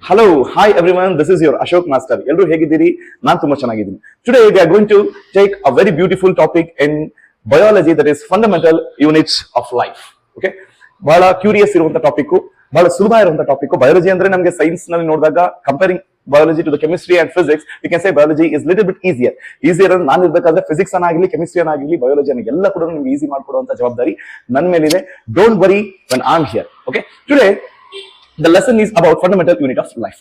Hello, hi everyone. This is your Ashok Master. Elru hegidiri? Naan tumba chennagidini. Today we are going to take a very beautiful topic in biology, that is fundamental units of life. Okay? ಬಹಳ curious ಇರುವಂತ topic, ಬಹಳ ಸುಲಭ ಇರುವಂತ topic. Biology ಅಂದ್ರೆ ನಮಗೆ science ನಲ್ಲಿ ನೋಡಿದಾಗ comparing biology to the chemistry and physics, we can say biology is little bit easier ಅಂದ್ರೆ ನಾನು ಇರ್ಬೇಕಾದ್ರೆ ಫಿಸಿಕ್ಸ್ ಅನ್ನಾಗಲಿ ಕೆಮಿಸ್ಟ್ರಿ ಅನ್ನಾಗಲಿ ಬಯಾಲಜಿ ಅನ್ನ ಎಲ್ಲ ಕೂಡ ನಿಮ್ಗೆ ಈಸಿ ಮಾಡ್ಕೊಡುವಂತ ಜವಾಬ್ದಾರಿ ನನ್ನ ಮೇಲಿದೆ. Don't worry when I'm here. Okay, today the lesson is about fundamental unit of life.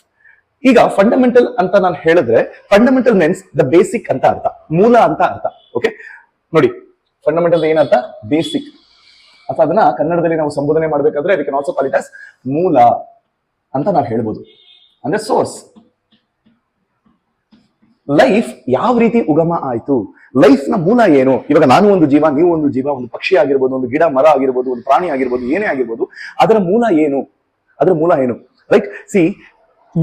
ಈಗ ಫಂಡಮೆಂಟಲ್ ಅಂತ ನಾನು ಹೇಳಿದ್ರೆ, ಫಂಡಮೆಂಟಲ್ ಮೀನ್ಸ್ ದ ಬೇಸಿಕ್ ಅಂತ ಅರ್ಥ, ಮೂಲ ಅಂತ ಅರ್ಥ. ಓಕೆ ನೋಡಿ, ಫಂಡಮೆಂಟಲ್ ಏನಂತ? ಬೇಸಿಕ್. ಅಥವಾ ಅದನ್ನ ಕನ್ನಡದಲ್ಲಿ ನಾವು ಸಂಬೋಧನೆ ಮಾಡಬೇಕಾದ್ರೆ we can also call it as ಮೂಲ ಅಂತ ನಾವು ಹೇಳ್ಬೋದು, ಅಂದ್ರೆ ಸೋರ್ಸ್. ಲೈಫ್ ಯಾವ ರೀತಿ ಉಗಮ ಆಯ್ತು, ಲೈಫ್ ನ ಮೂಲ ಏನು? ಇವಾಗ ನಾನು ಒಂದು ಜೀವ, ನೀವು ಒಂದು ಜೀವ, ಒಂದು ಪಕ್ಷಿ ಆಗಿರ್ಬೋದು, ಒಂದು ಗಿಡ ಮರ ಆಗಿರ್ಬೋದು, ಒಂದು ಪ್ರಾಣಿ ಆಗಿರ್ಬೋದು, ಏನೇ ಆಗಿರ್ಬೋದು, ಅದರ ಮೂಲ ಏನು? ಅದರ ಮೂಲ ಏನು? Like, see,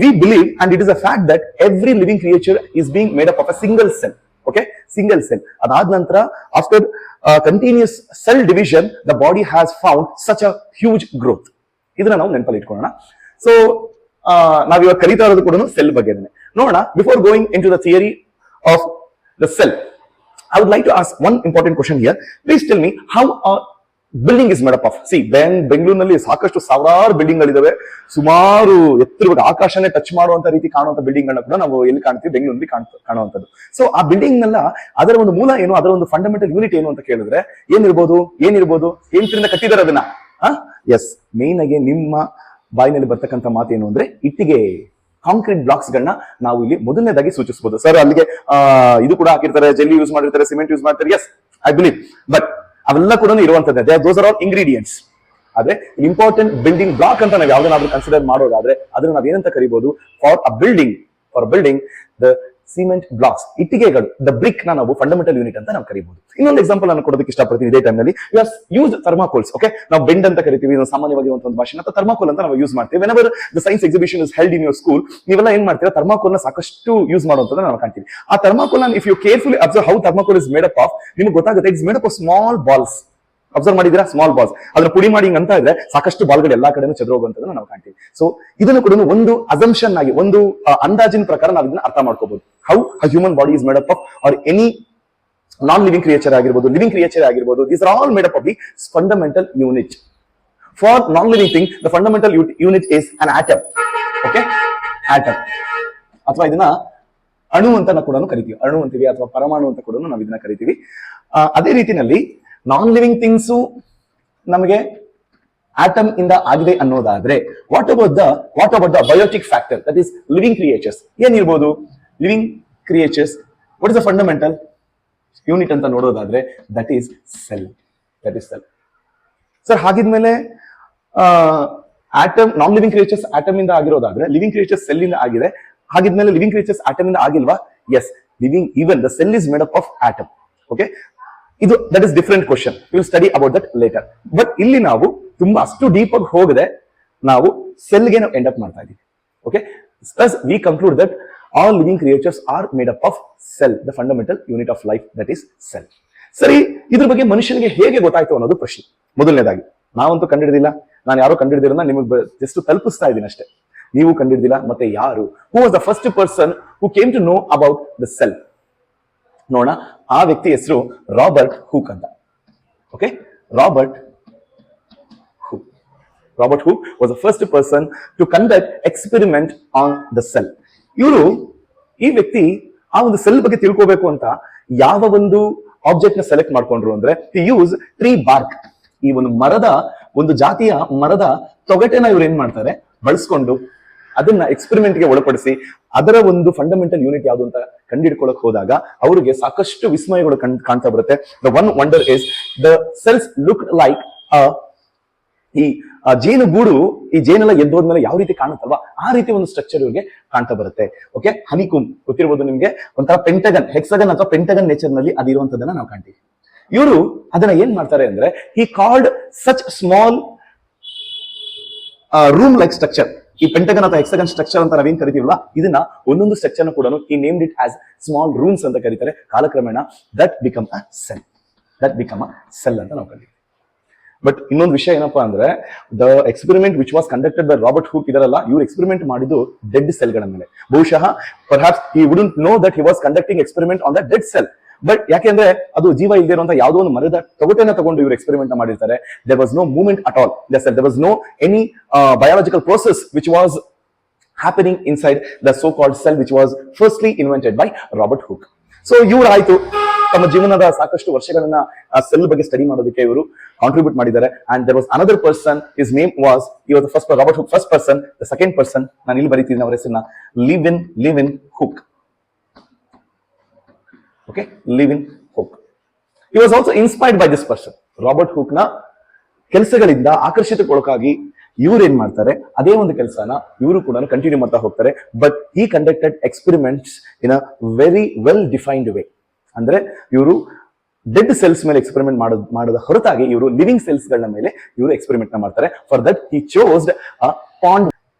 we believe and it is a fact that every living creature is being made up of a single cell. Okay, single cell. Adad nantara, after continuous cell division, the body has found such a huge growth. ಇದನ್ನ ನಾವು ನೆನಪಲ್ಲಿ ಇಟ್ಕೊಳ್ಳೋಣ. So ನಾವಿವಾಗ ಕಲಿತಾ ಇರೋದು ಕೂಡ cell ಬಗ್ಗೆನೇ ನೋಡೋಣ. Before going into the theory of the cell, I would like to ask one important question here. Please tell me how a building is made up of. See, ಬೆಂಗಳೂರಿನಲ್ಲಿ ಸಾಕಷ್ಟು ಸಾವಿರಾರು building ಗಳಿದಾವೆ, ಸುಮಾರು ಎತ್ತರವಾಗಿ ಆಕಾಶನೇ touch ಮಾಡುವಂತ ರೀತಿ ಕಾಣುವಂತ building ಗಳನ್ನ ಕೂಡ ನಾವು ಎಲ್ಲಿ ಕಾಣ್ತೀವಿ? ಬೆಂಗಳೂರಲ್ಲಿ ಕಾಣುವಂತದ್ದು. ಸೊ ಆ ಬಿಲ್ಡಿಂಗ್ ನೆಲ್ಲ ಅದರ ಒಂದು ಮೂಲ ಏನು, ಅದರ ಒಂದು ಫಂಡಮೆಂಟಲ್ ಯೂನಿಟ್ ಏನು ಅಂತ ಕೇಳಿದ್ರೆ ಏನಿರ್ಬೋದು? ಏನಿಂದ ಕಟ್ಟಿದಾರೆ ಅದನ್ನ? ಎಸ್, ಮೇನ್ ಆಗಿ ನಿಮ್ಮ ಬಾಯಿನಲ್ಲಿ ಬರ್ತಕ್ಕಂಥ ಮಾತೇನು ಅಂದ್ರೆ ಇಟ್ಟಿಗೆ, ಕಾಂಕ್ರೀಟ್ ಬ್ಲಾಕ್ಸ್ ಗಳನ್ನ ನಾವು ಇಲ್ಲಿ ಮೊದಲನೇದಾಗಿ ಸೂಚಿಸಬಹುದು. ಸರ್ ಅಲ್ಲಿಗೆ ಇದು ಕೂಡ ಹಾಕಿರ್ತಾರೆ, ಜೆಲ್ಲಿ ಯೂಸ್ ಮಾಡಿರ್ತಾರೆ, ಸಿಮೆಂಟ್ ಯೂಸ್ ಮಾಡ್ತಾರೆ. ಎಸ್, ಐ ಬಿಲೀವ್, ಬಟ್ ಅವೆಲ್ಲ ಕೂಡ ಇರುವಂತದ್ದೇ. Those are all ingredients. ಆದ್ರೆ ಇಂಪಾರ್ಟೆಂಟ್ ಬಿಲ್ಡಿಂಗ್ ಬ್ಲಾಕ್ ಅಂತ ನಾವು ಯಾವ್ದನ್ನಾದ್ರೂ ಕನ್ಸಿಡರ್ ಮಾಡೋದಾದ್ರೆ ಅದನ್ನ ನಾವ್ ಏನಂತ ಕರಿಬಹುದು? For a building the cement blocks, ಇಟ್ಟಿಗೆಗಳು, ದ ಬ್ರಿಕ್ ನ ನಾವು ಫಂಡಮೆಂಟಲ್ ಯೂನಿಟ್ ಅಂತ ನಾವು ಕರಿಬಹುದು. ಇನ್ನೊಂದು ಎಕ್ಸಾಂಪಲ್ ನಾನು ಕೊಡೋದಕ್ಕೆ ಇಷ್ಟಪಡ್ತೀನಿ. ಇದೇ ಟೈಮ್ ನಲ್ಲಿ ಯೂಸ್ ಥರ್ಮಾಕೋಲ್ಸ್. ಓಕೆ, ನಾವು ಬೆಂಡ್ ಅಂತ ಕರಿತೀವಿ, ಸಾಮಾನ್ಯವಾಗಿ ಒಂದು ಭಾಷೆ, ಅಥವಾ ಥರ್ಮಾಕೋಲ್ ಅಂತ ನಾವು ಯೂಸ್ ಮಾಡ್ತೀವಿ. Whenever the science exhibition is held in your school, ನೀವೆಲ್ಲ ಏನ್ ಮಾಡ್ತೀರಾ? ಥರ್ಮಾಕೋಲ್ ನ ಸಾಕಷ್ಟು ಯೂಸ್ ಮಾಡುವಂತದ್ದು ನಾವು ಕಾಣ್ತೀವಿ. ಆ ಥರ್ಮಾಕೋಲ್ ನ if you carefully observe how thermocol is made up of, ನಿಮ್ಗೆ ಗೊತ್ತಾಗುತ್ತೆ. It's made up of small balls. Observe ಮಾಡಿದಿರಾ? Small balls. ಅದನ್ನ ಪುಡಿ ಮಾಡಿ ಅಂತ ಇದ್ರೆ ಸಾಕಷ್ಟು ಬಾಲ್ಗಳು ಎಲ್ಲಾ ಕಡೆನೂ ಚದುರೋಗುವಂತದನ್ನ ನಾವು ಕಾಣ್ತೀವಿ. ಸೊ ಇದನ್ನು ಕೂಡ ಒಂದು ಅಸಂಪ್ಷನ್ ಆಗಿ, ಒಂದು ಅಂದಾಜಿನ ಪ್ರಕಾರ ನಾವು ಇದನ್ನ ಅರ್ಥ ಮಾಡ್ಕೋಬಹುದು. How a human body is made up of, R any non living creature ಆಗಿರ್ಬೋದು, ಲಿವಿಂಗ್ ಕ್ರಿಯೇಚರ್ ಆಗಿರ್ಬೋದು, these are all made up of the fundamental unit. For non living thing the fundamental unit is an atom. Okay, atom, ಅಥವಾ ಇದನ್ನ ಅಣು ಅಂತ ಕೂಡ ಕರಿತೀವಿ. ಅಣು ಅಂತೀವಿ ಅಥವಾ ಪರಮಾಣು ಅಂತ ಕೂಡ ನಾವು ಇದನ್ನ ಕರಿತೀವಿ. ಅದೇ ರೀತಿನಲ್ಲಿ ನಾನ್ ಲಿವಿಂಗ್ ಥಿಂಗ್ಸ್ ನಮಗೆ ಆಟಮ್ ಇಂದ ಆಗಿದೆ ಅನ್ನೋದಾದ್ರೆ, what about the biotic factor, that is living creatures. ಏನಿರ್ಬೋದು living creatures? What is the fundamental unit ಅಂತ ನೋಡೋದಾದ್ರೆ ದಟ್ ಈಸ್ ಸೆಲ್. ಸರ್ ಹಾಗಿದ್ಮೇಲೆ atom, non living creatures atom ಇಂದ ಆಗಿರೋದಾದ್ರೆ, ಲಿವಿಂಗ್ ಕ್ರಿಯೇಚರ್ಸ್ ಸೆಲ್ ಇಂದ ಆಗಿದೆ. ಹಾಗಿದ್ಮೇಲೆ ಲಿವಿಂಗ್ ಕ್ರಿಯೇಚರ್ಸ್ ಆಟಮ್ ಇಂದ ಆಗಿಲ್ವಾ? Yes, even the cell is made up of atom. Okay, ಇದು that is different question, will study about that later. But ಇಲ್ಲಿ ನಾವು ತುಂಬಾ ಅಷ್ಟು ಡೀಪ್ ಆಗಿ ಹೋಗದೆ ನಾವು ಸೆಲ್ಗೆ ನಾವು ಎಂಡ್ ಅಪ್ ಮಾಡ್ತಾ ಇದೀವಿ. Okay, thus we conclude that all living creatures are made up of cell, the fundamental unit of life, that is cell. ಸರಿ, ಇದ್ರ ಬಗ್ಗೆ ಮನುಷ್ಯನಿಗೆ ಹೇಗೆ ಗೊತ್ತಾಯ್ತು ಅನ್ನೋದು ಪ್ರಶ್ನೆ. ಮೊದಲನೇದಾಗಿ ನಾವಂತೂ ಕಂಡಿಡಿದಿಲ್ಲ, ನಾನು ಯಾರೋ ಕಂಡಿಡಿದಿರೋನ ನಿಮಗೆ ಜಸ್ಟ್ ತಲುಪಿಸ್ತಾ ಇದ್ದೀನಿ ಅಷ್ಟೇ. ನೀವು ಕಂಡಿಡಿದಿಲ್ಲ, ಮತ್ತೆ ಯಾರು? Who was the first person who came to know about the cell? ನೋಡೋಣ. ಆ ವ್ಯಕ್ತಿ ಹೆಸರು ರಾಬರ್ಟ್ ಹೂಕ್ ಅಂತ. Okay, Robert Hooke was the first person to conduct experiment on the cell. ಈ ವ್ಯಕ್ತಿ ಆ ಒಂದು ಸೆಲ್ ಬಗ್ಗೆ ತಿಳ್ಕೋಬೇಕು ಅಂತ ಯಾವ ಒಂದು ಆಬ್ಜೆಕ್ಟ್ ನ ಸೆಲೆಕ್ಟ್ ಮಾಡ್ಕೊಂಡ್ರು ಅಂದ್ರೆ, ಯೂಸ್ ಟ್ರೀ ಬಾರ್ಕ್. ಈ ಒಂದು ಜಾತಿಯ ಮರದ ತೊಗಟೆನ ಇವ್ರು ಏನ್ ಮಾಡ್ತಾರೆ, ಬಳಸ್ಕೊಂಡು ಅದನ್ನ ಎಕ್ಸ್ಪೆರಿಮೆಂಟ್ ಗೆ ಒಳಪಡಿಸಿ ಅದರ ಒಂದು ಫಂಡಮೆಂಟಲ್ ಯೂನಿಟ್ ಯಾವುದು ಅಂತ ಕಂಡುಹಿಡ್ಕೊಳಕ್ ಹೋದಾಗ ಅವರಿಗೆ ಸಾಕಷ್ಟು ವಿಸ್ಮಯಗಳು ಕಾಣ್ತಾ ಬರುತ್ತೆ. The one wonder is the cells look like ಈ ಜೇನುಗೂಡು, ಈ ಜೇನೆಲ್ಲ ಎದ್ದೋದ್ಮೇಲೆ ಯಾವ ರೀತಿ ಕಾಣುತ್ತಲ್ವಾ ಆ ರೀತಿ ಒಂದು ಸ್ಟ್ರಕ್ಚರ್ ಇವ್ರಿಗೆ ಕಾಣ್ತಾ ಬರುತ್ತೆ. ಓಕೆ, ಹನಿಕೂಮ್ ಗೊತ್ತಿರ್ಬೋದು ನಿಮ್ಗೆ, ಒಂಥರ ಪೆಂಟಗನ್, ಹೆಕ್ಸಗನ್ ಅಥವಾ ಪೆಂಟಗನ್ ನೇಚರ್ ನಲ್ಲಿ ಅದಿರುವಂತದನ್ನ ನಾವು ಕಾಣ್ತೀವಿ. ಇವರು ಅದನ್ನ ಏನ್ ಮಾಡ್ತಾರೆ ಅಂದ್ರೆ, he called such small room like structure, ಈ ಪೆಂಟಗನ್ ಅಥವಾ ಹೆಕ್ಸಗನ್ ಸ್ಟ್ರಕ್ಚರ್ ಅಂತ ನಾವೇನ್ ಕರಿತೀವಲ್ಲ, ಇದನ್ನ ಒಂದೊಂದು ಸ್ಟ್ರಕ್ಚರ್ ಕೂಡ ಈ named it as small rooms ಅಂತ ಕರೀತಾರೆ. ಕಾಲಕ್ರಮೇಣ ದಟ್ ಬಿಕಮ್ ಅ ಸೆಲ್ ಅಂತ ನಾವು ಕರಿತೀವಿ. ಬಟ್ ಇನ್ನೊಂದು ವಿಷಯ ಏನಪ್ಪಾ ಅಂದ್ರೆ the experiment which was conducted by Robert Hooke ಇದರಲ್ಲ, ಇವ್ರು ಎಕ್ಸ್ಪೆರಿಮೆಂಟ್ ಮಾಡಿದ್ದು ಡೆಡ್ ಸೆಲ್ ಗಳ ಮೇಲೆ. ಬಹುಶಃ perhaps he wouldn't know that he was conducting experiment on the dead cell. But ಯಾಕೆಂದ್ರೆ ಅದು ಜೀವ ಇಲ್ಲದೆ ಇರುವಂತ ಯಾವುದೋ ಒಂದು ಮರದ ತೊಗಟೆನ ತಗೊಂಡು ಇವರು ಎಕ್ಸ್ಪೆರಿಮೆಂಟ್ ಮಾಡಿರ್ತಾರೆ. There was no movement at all the cell, there was no any biological process which was happening inside the so-called cell which was firstly invented by Robert Hooke. So ಇವರಾಯ್ತು ತಮ್ಮ ಜೀವನದ ಸಾಕಷ್ಟು ವರ್ಷಗಳನ್ನ ಸೆಲ್ ಬಗ್ಗೆ study ಮಾಡೋದಕ್ಕೆ ಇವರು contribute ಮಾಡಿದ್ದಾರೆ. And there was another person, his name was, he was the first Robert Hooke first person. The second person ನಾನು ಇಲ್ಲಿ ಬರೀತೀನಿ ಅವರ ಹೆಸರನ್ನ, Leeuwenhoek. Okay, Leeuwenhoek. He was also inspired by this person. Robert Hooke ನ ಕೆಲಸಗಳಿಂದ ಆಕರ್ಷಿತಗೊಳಕಾಗಿ ಇವ್ರು ಏನ್ ಮಾಡ್ತಾರೆ, ಅದೇ ಒಂದು ಕೆಲಸನ ಇವರು ಕೂಡ ಕಂಟಿನ್ಯೂ ಮಾಡ್ತಾ ಹೋಗ್ತಾರೆ. ಬಟ್ ಈ conducted experiments in a very well defined way. ಅಂದ್ರೆ ಇವರು ಡೆಡ್ ಸೆಲ್ಸ್ ಮೇಲೆ ಎಕ್ಸ್ಪೆರಿಮೆಂಟ್ ಮಾಡೋದ ಹೊರತಾಗಿ ಇವರು ಲಿವಿಂಗ್ ಸೆಲ್ಸ್ ಗಳ ಮೇಲೆ ಇವರು ಎಕ್ಸ್ಪೆರಿಮೆಂಟ್ ನ ಮಾಡ್ತಾರೆ. For that he chosed a pond.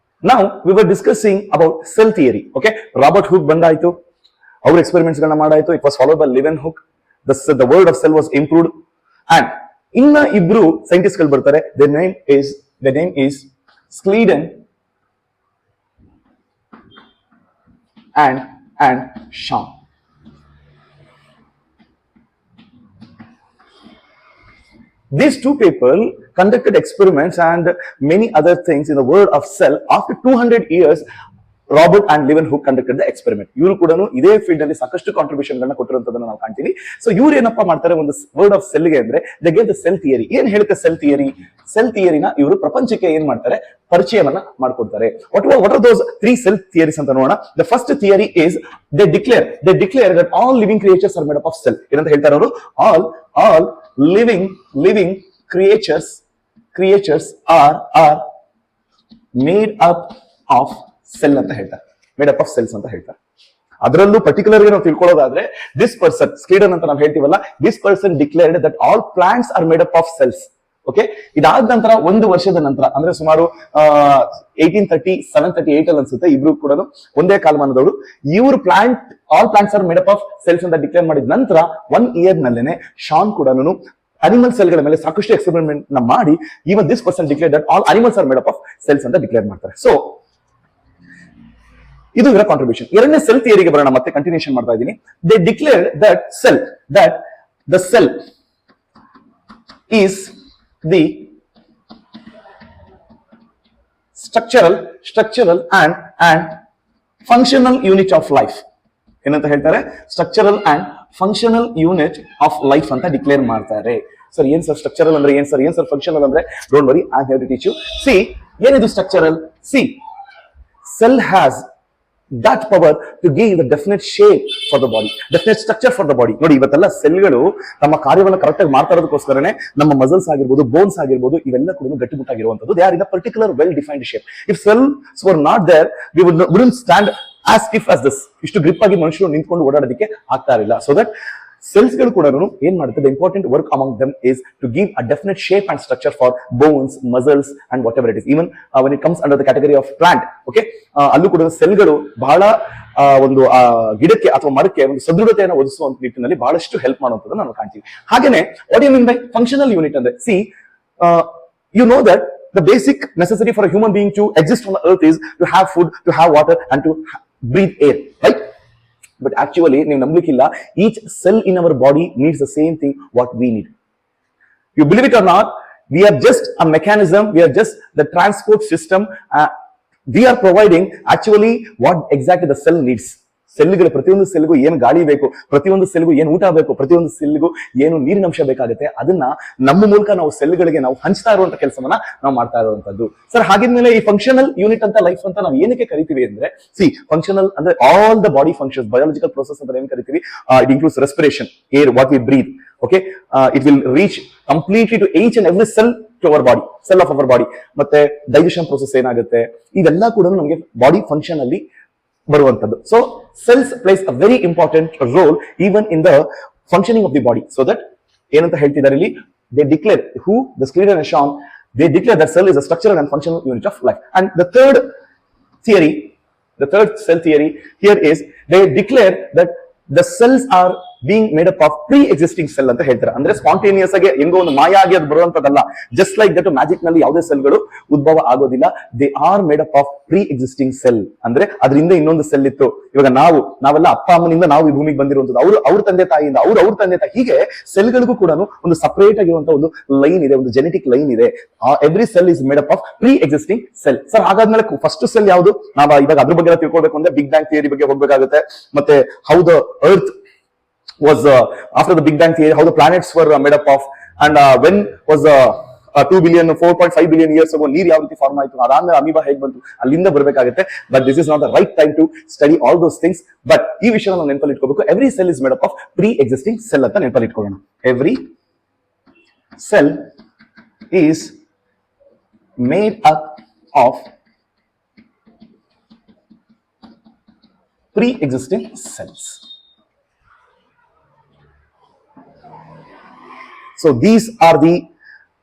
Now we were discussing about cell theory. Okay, Robert Hooke ಬಂದಾಯ್ತು, ಅವ್ರ ಎಕ್ಸ್ಪೆರಿಮೆಂಟ್ಸ್ ಗಳನ್ನ ಮಾಡಾಯ್ತು. It was followed by Leeuwenhoek. The word of cell was improved. And ಇನ್ನ ಇಬ್ರು scientist ಗಳು ಬರ್ತಾರೆ. The name is Schleiden and Scham. These two people conducted experiments and many other things in the world of cell. After 200 years, Robert and live-in hook conducted the experiment. ಇವರು ಕೂಡ ಇದೇ field ಅಲ್ಲಿ ಸಾಕಷ್ಟು contribution ಗಳನ್ನ ಕೊಟ್ಟಿರುವಂತದನ್ನ ನಾವು ಕಾಣ್ತೀವಿ. So ಇವ್ರು ಏನಪ್ಪಾ ಮಾಡ್ತಾರೆ, ಒಂದು ವರ್ಡ್ ಆಫ್ ಸೆಲ್ ಗೆ ಅಂದ್ರೆ they gave the cell theory. ಏನ್ ಹೇಳುತ್ತೆ ಸೆಲ್ ಥಿಯರಿ? ಸೆಲ್ ಥಿಯರಿನ ಇವರು ಪ್ರಪಂಚಕ್ಕೆ ಏನ್ ಮಾಡ್ತಾರೆ, ಪರಿಚಯವನ್ನ ಮಾಡ್ಕೊಡ್ತಾರೆ. What are those 3 cell theories ಅಂತ ನೋಡೋಣ. The first theory is they declare that all living creatures R made up of cell. ಏನಂತ ಹೇಳ್ತಾರೆ ಅವರು? All living creatures R made up of cell ಅಂತ ಹೇಳ್ತಾರೆ. ಮೇಡ್ ಅಪ್ ಆಫ್ ಸೆಲ್ಸ್ ಅಂತ ಹೇಳ್ತಾರೆ. ಅದರಲ್ಲೂ ಪರ್ಟಿಕ್ಯುಲರ್ ನಾವು ತಿಳ್ಕೊಳ್ಳೋದಾದ್ರೆ ದಿಸ್ ಪರ್ಸನ್ ಸ್ಲೀಡನ್ ಅಂತ ನಾವು ಹೇಳ್ತೀವಲ್ಲ, this person declared that all plants R made up of cells. Okay, ಇದಾದ ನಂತರ ಒಂದು ವರ್ಷದ ನಂತರ ಅಂದ್ರೆ ಸುಮಾರು 1837-38 ಅಲ್ಲಿ ಅನ್ಸುತ್ತೆ, ಇಬ್ರು ಕೂಡ ಒಂದೇ ಕಾಲಮಾನದವರು. ಇವರು all plants R made up of cells ಅಂತ ಡಿಕ್ಲೇರ್ ಮಾಡಿದ ನಂತರ 1 ಇಯರ್ ನಲ್ಲೇನೆ ಶಾನ್ ಕೂಡ ಅನಿಮಲ್ ಸೆಲ್ ಗಳ ಮೇಲೆ ಸಾಕಷ್ಟು ಎಕ್ಸ್ಪೆರಿಮೆಂಟ್ ನ ಮಾಡಿ even this person declare that all animals are made up of cells ಅಂತ ಡಿಕ್ಲೇರ್ ಮಾಡ್ತಾರೆ. ಸೊ ಇದು ಇವರ ಕಾಂಟ್ರಿಬ್ಯೂಷನ್. ಎರಡನೇ ಸೆಲ್ ಥಿಯರಿಗೆ ಬರೋಣ, ಮತ್ತೆ ಕಂಟಿನ್ಯೂಷನ್ ಮಾಡ್ತಾ ಇದ್ದೀನಿ. They declare that the cell is the structural and functional unit of life. ಏನಂತ ಹೇಳ್ತಾರೆ? Structural and functional unit of life ಅಂತ ಡಿಕ್ಲೇರ್ ಮಾಡ್ತಾರೆ. ಸರ್ ಏನ್ ಸರ್ ಸ್ಟ್ರಕ್ಚರಲ್ ಅಂದ್ರೆ ಏನ್ ಸರ್ ಫಂಕ್ಷನಲ್ ಅಂದ್ರೆ? Don't worry, I am here to teach you. See, ಏನಿದು structural? See, cell has that power to give the definite shape for the body, definite structure for the body. ನೋಡಿ, ಇವತ್ತೆಲ್ಲ ಸೆಲ್ಗಳು ತಮ್ಮ ಕಾರ್ಯವನ್ನು correct ಆಗಿ ಮಾಡ್ತಾ ಇರೋದಕ್ಕೋಸ್ಕರನೇ ನಮ್ಮ muscles ಆಗಿರ್ಬೋದು, ಬೋನ್ಸ್ ಆಗಿರ್ಬೋದು, ಇವೆಲ್ಲ ಕೂಡ ಗಟ್ಟಿಮುಟ್ಟಾಗಿರುವಂತದ್ದು. They are in a particular well defined shape. If cells were not there, we wouldn't stand as stiff as this. ಇಷ್ಟು ಗ್ರಿಪ್ ಆಗಿ ಮನುಷ್ಯರು ನಿಂತ್ಕೊಂಡು ಓಡಾಡೋದಕ್ಕೆ ಆಗ್ತಾ ಇರಲಿಲ್ಲ. ಸೊ ದಟ್ ಸೆಲ್ಸ್ ಗಳು ಕೂಡ ಏನ್ ಮಾಡುತ್ತೆ, the important work among them is to give a definite shape and structure for bones, muscles and whatever it is. Even when it comes under the category of plant, okay, ಅಲ್ಲೂ ಕೂಡ ಸೆಲ್ಗಳು ಬಹಳ ಒಂದು ಗಿಡಕ್ಕೆ ಅಥವಾ ಮರಕ್ಕೆ ಒಂದು ಸದೃಢತೆಯನ್ನು ಒದಗಿಸುವ ನಿಟ್ಟಿನಲ್ಲಿ ಬಹಳಷ್ಟು ಹೆಲ್ಪ್ ಮಾಡುವಂತದ್ದು ನಾವು ಕಾಣ್ತೀವಿ. ಹಾಗೇನೆ what you mean by functional unit ಅಂದ್ರೆ, see, you know that the basic necessity for a human being to exist on the earth is to have food, to have water and to breathe air, right? But actually, ನೀವು ನಂಬಲಿಕ್ಕಿಲ್ಲ, each cell in our body needs the same thing what we need. You believe it or not, we are just a mechanism, we are just the transport system. We are providing actually what exactly the cell needs. ಸೆಲ್ಗಳು, ಪ್ರತಿಯೊಂದು ಸೆಲ್ಗೂ ಏನು ಗಾಳಿ ಬೇಕು, ಪ್ರತಿಯೊಂದು ಸೆಲ್ಗೂ ಏನು ಊಟ ಬೇಕು, ಪ್ರತಿಯೊಂದು ಸೆಲ್ಗೂ ಏನು ನೀರಿನ ಅಂಶ ಬೇಕಾಗುತ್ತೆ, ಅದನ್ನ ನಮ್ಮ ಮೂಲಕ ನಾವು ಸೆಲ್ಗಳಿಗೆ ನಾವು ಹಂಚ್ತಾ ಇರುವಂತ ಕೆಲಸವನ್ನ ನಾವು ಮಾಡ್ತಾ ಇರುವಂತದ್ದು. ಸರ್, ಹಾಗಿದ್ಮೇಲೆ ಈ ಫಂಕ್ಷನಲ್ ಯೂನಿಟ್ ಅಂತ ಲೈಫ್ ಅಂತ ನಾವು ಏನಕ್ಕೆ ಕರಿತೀವಿ ಅಂದ್ರೆ, ಸಿ, ಫಂಕ್ಷನಲ್ ಅಂದ್ರೆ all the body functions, biological process ಅಂತ ಏನ್ ಕರಿತೀವಿ. It includes respiration, air what we breathe. Okay, it will reach completely to each and every cell to our body, cell of our body. ಮತ್ತೆ digestion process ಏನಾಗುತ್ತೆ, ಇದೆಲ್ಲ ಕೂಡ ನಮಗೆ body function ಅಲ್ಲಿ ಬರುವಂತದ್ದು. So cells plays a very important role even in the functioning of the body. So that ಏನಂತ ಹೇಳ್ತಿದ್ದಾರೆ ಇಲ್ಲಿ, they declare, who, the Schleiden and Scham, they declare that cell is a structural and functional unit of life. And the third cell theory here is, they declare that the cells are being made up of pre existing cell ಅಂತ ಹೇಳ್ತಾರೆ. ಅಂದ್ರೆ spontaneous ಆಗಿ ಹೆಂಗೋ ಒಂದು ಮಾಯ ಆಗಿ ಅದು ಬರುವಂತದಲ್ಲ. ಜಸ್ಟ್ ಲೈಕ್ ದಟ್ ಮ್ಯಾಜಿಕ್ ನಲ್ಲಿ ಯಾವುದೇ ಸೆಲ್ಗಳು ಉದ್ಭವ ಆಗೋದಿಲ್ಲ. They are made up of pre existing cell. ಅಂದ್ರೆ ಅದರಿಂದ ಇನ್ನೊಂದು ಸೆಲ್ ಇತ್ತು. ಇವಾಗ ನಾವೆಲ್ಲ ಅಪ್ಪ ಅಮ್ಮನಿಂದ ನಾವು ಈ ಭೂಮಿಗೆ ಬಂದಿರುವಂತದ್ದು, ಅವ್ರ ತಂದೆ ತಾಯಿಯಿಂದ ಅವ್ರ ತಂದೆ ತಾಯಿ, ಹೀಗೆ ಸೆಲ್ಗಳಿಗೂ ಕೂಡ ಒಂದು ಸಪರೇಟ್ ಆಗಿರುವಂತಹ ಒಂದು ಲೈನ್ ಇದೆ, ಒಂದು ಜೆನೆಟಿಕ್ ಲೈನ್ ಇದೆ. Every cell is made up of pre existing cell. Sir ಹಾಗಾದ್ಮೇಲೆ ಫಸ್ಟ್ ಸೆಲ್ ಯಾವುದು? ನಾವು ಇವಾಗ ಅದ್ರ ಬಗ್ಗೆ ತಿಳ್ಕೊಳ್ಬೇಕು ಅಂದ್ರೆ ಬಿಗ್ ಬ್ಯಾಂಗ್ ಥಿಯರಿ ಬಗ್ಗೆ ಹೋಗ್ಬೇಕಾಗುತ್ತೆ. ಮತ್ತೆ how the earth was after the big bang theory, how the planets were made up of, and when was 2 billion 4.5 billion years ago ನೀರ್ ಯಾವ ರೀತಿ ಫಾರ್ಮ್ ಆಯ್ತು, ಅದಾದ್ಮೇಲೆ ಅಮೀಬಾ ಹೇಗೆ ಬಂತು, ಅಲ್ಲಿಂದ ಬರ್ಬೇಕಾಗುತ್ತೆ. But this is not the right time to study all those things. But ಈ ವಿಷಯ ನಾವು ನೆನಪಲ್ಲಿ ಇಟ್ಕೋಬೇಕು. Every cell is made up of pre existing cell ಅಂತ ನೆನಪಲ್ಲಿ ಇಟ್ಕೊಳ್ಳೋಣ. Every cell is made up of pre existing cells. So these are the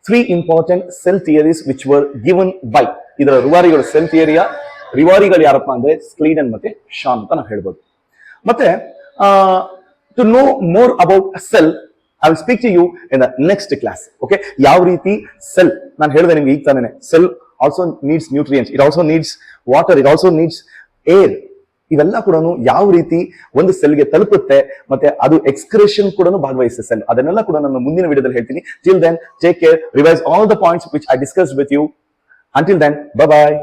three important cell theories which were given by ಇದರ ರೂವಾರಿಗಳು. Cell ಥಿಯರಿಯ ರೂವಾರಿಗಳು ಯಾರಪ್ಪ ಅಂದ್ರೆ ಸ್ಕ್ಲೀಡನ್ ಮತ್ತೆ ಶಾನ್ ಅಂತ ನಾವು ಹೇಳ್ಬೋದು. ಮತ್ತೆ to know more about cell, I will speak to you in the next class. Okay, ಯಾವ ರೀತಿ ಸೆಲ್, ನಾನು ಹೇಳಿದೆ ನಿಮ್ಗೆ ಈಗ ತಾನೇ, cell also needs nutrients, it also needs water, it also needs air. ಇವೆಲ್ಲ ಕೂಡ ಯಾವ ರೀತಿ ಒಂದು ಸೆಲ್ಗೆ ತಲುಪುತ್ತೆ, ಮತ್ತೆ ಅದು ಎಕ್ಸ್ಕ್ರೇಷನ್ ಕೂಡ ಭಾಗವಹಿಸುತ್ತೆ ಸೆಲ್, ಅದನ್ನೆಲ್ಲ ಕೂಡ ನಾನು ಮುಂದಿನ ವಿಡಿಯೋದಲ್ಲಿ ಹೇಳ್ತೀನಿ. Till then take care, revise all the points which I discussed with you. Until then, bye bye.